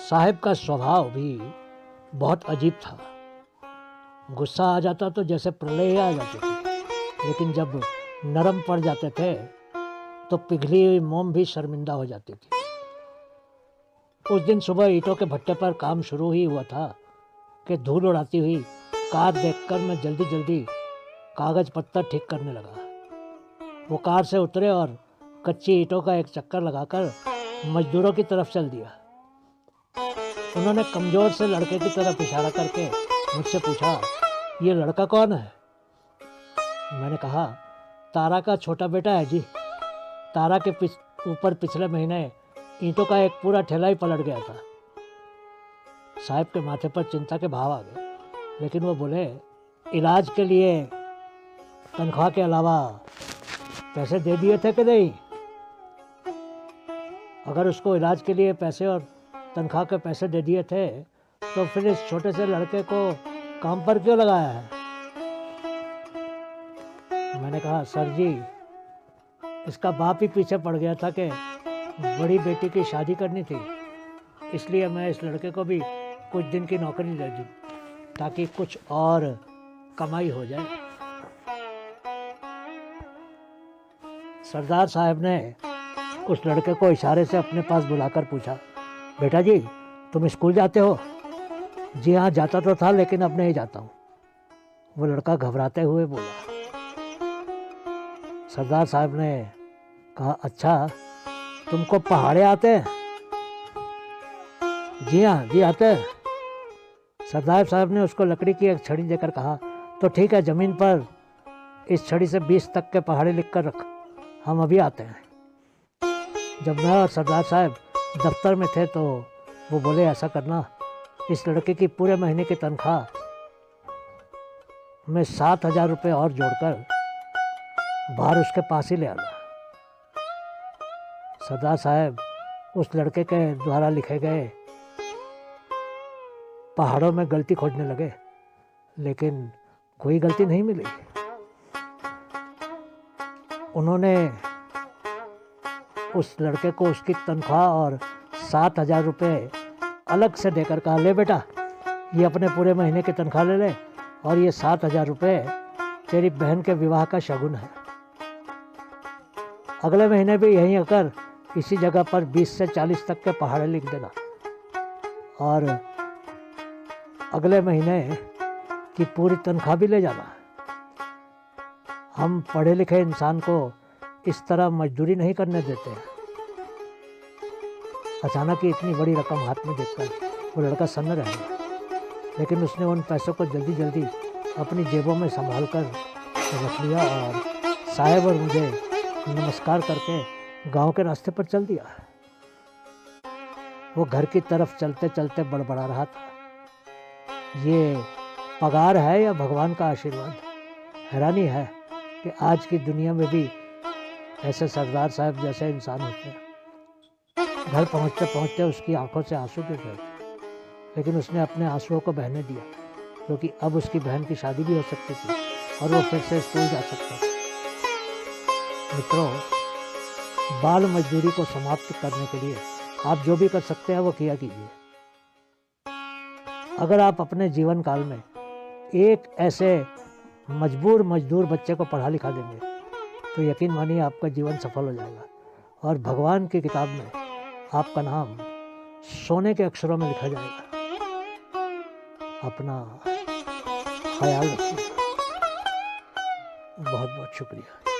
साहब का स्वभाव भी बहुत अजीब था। गुस्सा आ जाता तो जैसे प्रलय ही आ जाती थी, लेकिन जब नरम पड़ जाते थे तो पिघली हुई मोम भी शर्मिंदा हो जाती थी। उस दिन सुबह ईंटों के भट्टे पर काम शुरू ही हुआ था कि धूल उड़ाती हुई कार देखकर मैं जल्दी जल्दी कागज पत्तर ठीक करने लगा। वो कार से उतरे और कच्ची ईंटों का एक चक्कर लगाकर मजदूरों की तरफ चल दिया। उन्होंने कमजोर से लड़के की तरफ इशारा करके मुझसे पूछा, ये लड़का कौन है? मैंने कहा, तारा का छोटा बेटा है जी। तारा के ऊपर पिछले महीने ईंटों का एक पूरा ठेला ही पलट गया था। साहब के माथे पर चिंता के भाव आ गए, लेकिन वो बोले, इलाज के लिए तनख्वाह के अलावा पैसे दे दिए थे कि नहीं? अगर उसको इलाज के लिए पैसे और तनख्वाह के पैसे दे दिए थे तो फिर इस छोटे से लड़के को काम पर क्यों लगाया है? मैंने कहा, सर जी, इसका बाप ही पीछे पड़ गया था कि बड़ी बेटी की शादी करनी थी, इसलिए मैं इस लड़के को भी कुछ दिन की नौकरी दे दी ताकि कुछ और कमाई हो जाए। सरदार साहब ने उस लड़के को इशारे से अपने पास बुलाकर पूछा, बेटा जी, तुम स्कूल जाते हो? जी हाँ, जाता तो था, लेकिन अब नहीं जाता हूँ। वो लड़का घबराते हुए बोला। सरदार साहब ने कहा, अच्छा, तुमको पहाड़े आते हैं? जी हाँ जी, आते हैं। सरदार साहब ने उसको लकड़ी की एक छड़ी देकर कहा, तो ठीक है, ज़मीन पर इस छड़ी से 20 तक के पहाड़े लिख कर रख, हम अभी आते हैं। जब मैं और सरदार साहब दफ्तर में थे तो वो बोले, ऐसा करना, इस लड़के की पूरे महीने की तनख्वाह में 7,000 रुपये और जोड़कर बाहर उसके पास ही ले आना। सरदार साहब उस लड़के के द्वारा लिखे गए पहाड़ों में गलती खोजने लगे, लेकिन कोई गलती नहीं मिली। उन्होंने उस लड़के को उसकी तनख्वाह और 7,000 रुपये अलग से देकर कहा, ले बेटा, ये अपने पूरे महीने की तनख्वाह ले ले, और ये 7,000 रुपये तेरी बहन के विवाह का शगुन है। अगले महीने भी यहीं आकर इसी जगह पर 20 से 40 तक के पहाड़े लिख देना, और अगले महीने की पूरी तनख्वाह भी ले जाना। हम पढ़े लिखे इंसान को इस तरह मजदूरी नहीं करने देते हैं। अचानक ही इतनी बड़ी रकम हाथ में देखकर वो लड़का सन्न रह गया, लेकिन उसने उन पैसों को जल्दी जल्दी अपनी जेबों में संभाल कर रख लिया और साहब और मुझे नमस्कार करके गांव के रास्ते पर चल दिया। वो घर की तरफ चलते चलते बड़बड़ा रहा था, ये पगार है या भगवान का आशीर्वाद? हैरानी है कि आज की दुनिया में भी ऐसे सरदार साहब जैसे इंसान होते हैं। घर पहुंचते पहुंचते उसकी आंखों से आंसू गिर रहे थे, लेकिन उसने अपने आंसुओं को बहने दिया, क्योंकि अब उसकी बहन की शादी भी हो सकती थी और वो फिर से स्कूल जा सकता था। मित्रों, बाल मजदूरी को समाप्त करने के लिए आप जो भी कर सकते हैं वो किया कीजिए। अगर आप अपने जीवन काल में एक ऐसे मजबूर मजदूर बच्चे को पढ़ा लिखा देंगे तो यकीन मानिए आपका जीवन सफल हो जाएगा और भगवान की किताब में आपका नाम सोने के अक्षरों में लिखा जाएगा। अपना ख्याल रखिए। बहुत बहुत शुक्रिया।